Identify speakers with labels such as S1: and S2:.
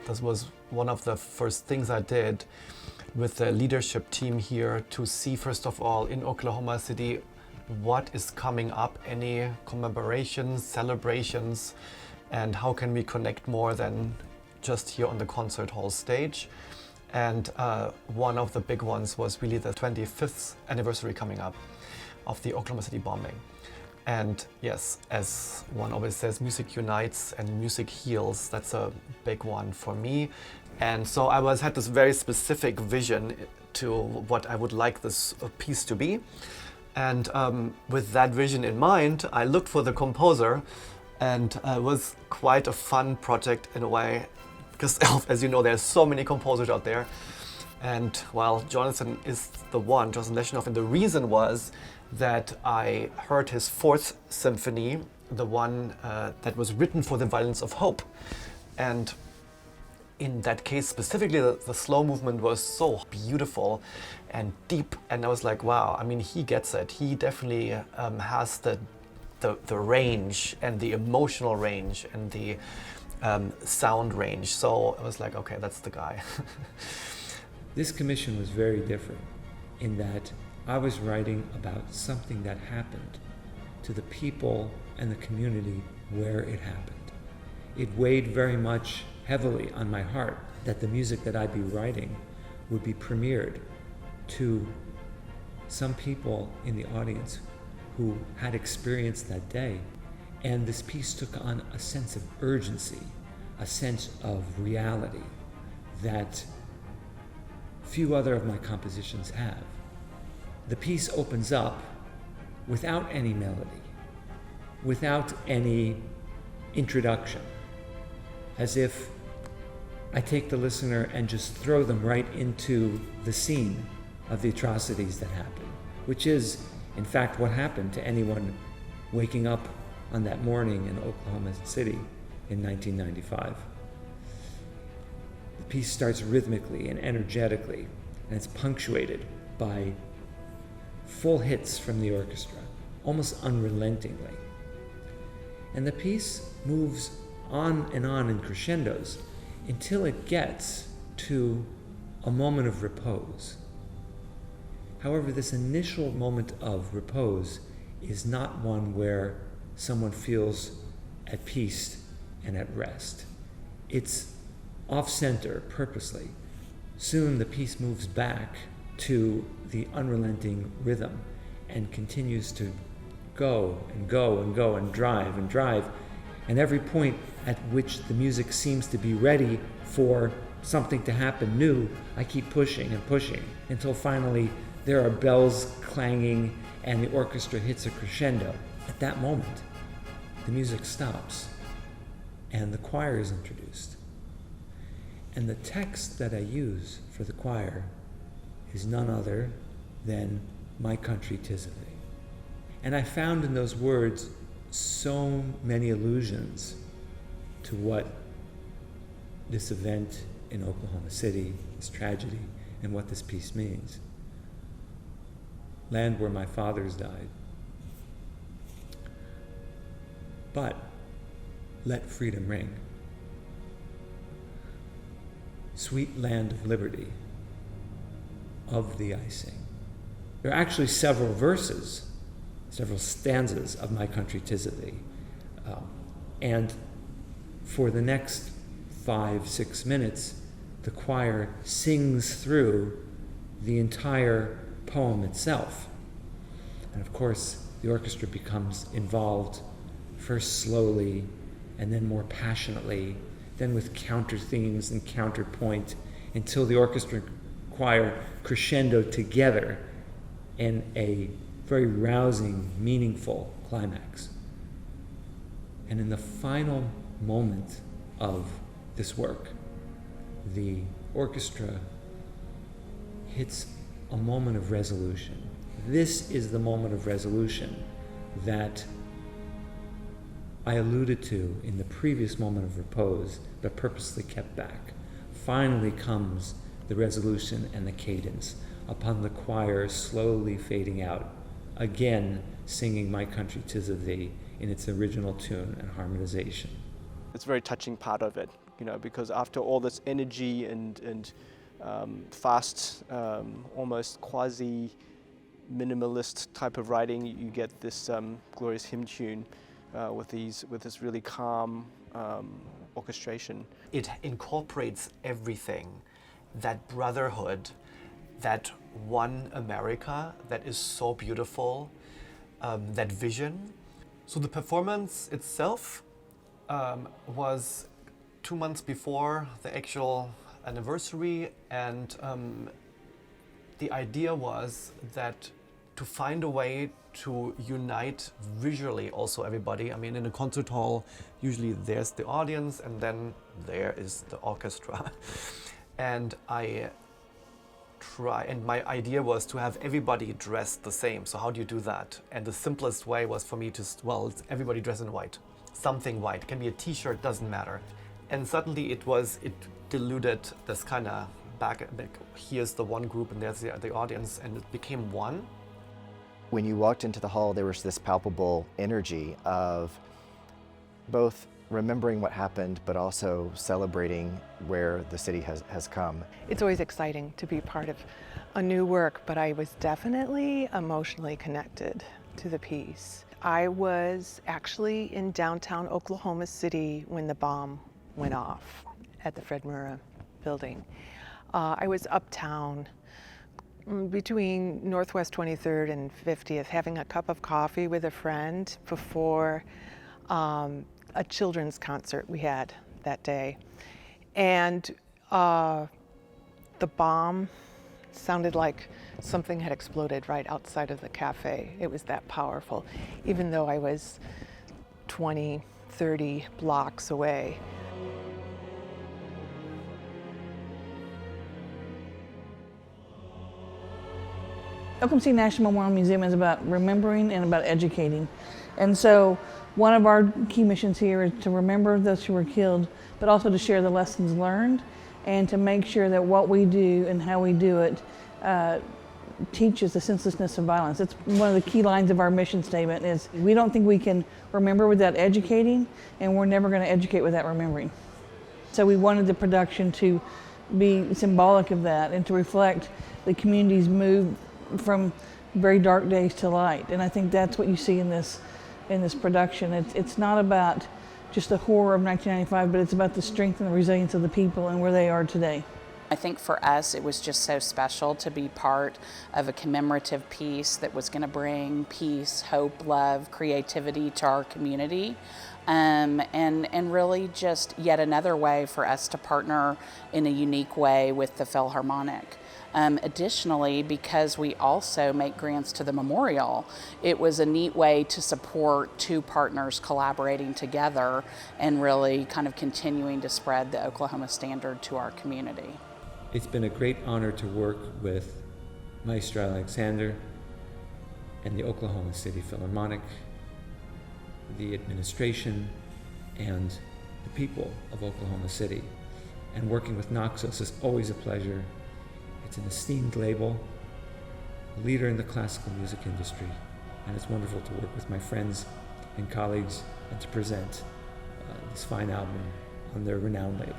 S1: This was one of the first things I did with the leadership team here, to see, first of all, in Oklahoma City, what is coming up, any commemorations, celebrations, and how can we connect more than just here on the concert hall stage. And one of the big ones was really the 25th anniversary coming up of the Oklahoma City bombing. And yes, as one always says, music unites and music heals. That's a big one for me. And so I had this very specific vision to what I would like this piece to be. And with that vision in mind, I looked for the composer, and it was quite a fun project in a way, because as you know, there's so many composers out there. And well, Jonathan is the one, Jonathan Leshnoff, and the reason was that I heard his fourth symphony, the one that was written for the violence of hope. And in that case specifically, the slow movement was so beautiful and deep, and I was like, wow, I mean, he gets it. He definitely has the range and the emotional range and the sound range. So I was like, okay, that's the guy.
S2: This commission was very different in that I was writing about something that happened to the people and the community where it happened. It weighed very much heavily on my heart that the music that I'd be writing would be premiered to some people in the audience who had experienced that day. And this piece took on a sense of urgency, a sense of reality that few other of my compositions have. The piece opens up without any melody, without any introduction, as if I take the listener and just throw them right into the scene of the atrocities that happen, which is, in fact, what happened to anyone waking up on that morning in Oklahoma City in 1995. The piece starts rhythmically and energetically, and it's punctuated by full hits from the orchestra, almost unrelentingly. And the piece moves on and on in crescendos until it gets to a moment of repose. However, this initial moment of repose is not one where someone feels at peace and at rest. It's off-center purposely. Soon the piece moves back to the unrelenting rhythm and continues to go and go and go and drive and drive. And every point at which the music seems to be ready for something to happen new, I keep pushing and pushing until finally there are bells clanging and the orchestra hits a crescendo. At that moment, the music stops and the choir is introduced. And the text that I use for the choir is none other than "My Country 'Tis of Thee." And I found in those words so many allusions to what this event in Oklahoma City, this tragedy, and what this piece means. Land where my fathers died. But let freedom ring. Sweet land of liberty, of thee I sing. There are actually several verses, several stanzas of "My Country 'Tis of Thee." And for the next 5-6 minutes, the choir sings through the entire poem itself. And of course, the orchestra becomes involved, first slowly, and then more passionately, then with counter themes and counterpoint, until the orchestra and choir crescendo together in a very rousing, meaningful climax. And in the final moment of this work, the orchestra hits a moment of resolution. This is the moment of resolution that I alluded to in the previous moment of repose, but purposely kept back. Finally comes the resolution and the cadence upon the choir slowly fading out, again singing "My Country 'Tis of Thee" in its original tune and harmonization.
S3: It's a very touching part of it, because after all this energy and fast, almost quasi-minimalist type of writing, you get this glorious hymn tune with this really calm orchestration.
S1: It incorporates everything, that brotherhood, that one America that is so beautiful, that vision. So the performance itself was 2 months before the actual anniversary, and the idea was that to find a way to unite visually also everybody. I mean, in a concert hall, usually there's the audience and then there is the orchestra. And my idea was to have everybody dressed the same. So how do you do that? And the simplest way was for me to, it's everybody dressed in white. Something white. It can be a t-shirt, doesn't matter. And suddenly it diluted this kind of back, here's the one group and there's the audience, and it became one.
S4: When you walked into the hall, there was this palpable energy of both remembering what happened, but also celebrating where the city has come.
S5: It's always exciting to be part of a new work, but I was definitely emotionally connected to the piece. I was actually in downtown Oklahoma City when the bomb went off at the Fred Murrah building. I was uptown between Northwest 23rd and 50th, having a cup of coffee with a friend before a children's concert we had that day. And the bomb sounded like something had exploded right outside of the cafe. It was that powerful, even though I was 20, 30 blocks away.
S6: Oklahoma City National Memorial Museum is about remembering and about educating. And so one of our key missions here is to remember those who were killed, but also to share the lessons learned and to make sure that what we do and how we do it teaches the senselessness of violence. It's one of the key lines of our mission statement is we don't think we can remember without educating, and we're never going to educate without remembering. So we wanted the production to be symbolic of that and to reflect the community's move from very dark days to light. And I think that's what you see in this production. It's not about just the horror of 1995, but it's about the strength and the resilience of the people and where they are today.
S7: I think for us it was just so special to be part of a commemorative piece that was going to bring peace, hope, love, creativity to our community. And really just yet another way for us to partner in a unique way with the Philharmonic. Additionally, because we also make grants to the memorial, it was a neat way to support two partners collaborating together and really kind of continuing to spread the Oklahoma standard to our community.
S2: It's been a great honor to work with Maestro Alexander and the Oklahoma City Philharmonic, the administration, and the people of Oklahoma City. And working with Naxos is always a pleasure. It's an esteemed label, a leader in the classical music industry, and it's wonderful to work with my friends and colleagues and to present this fine album on their renowned label.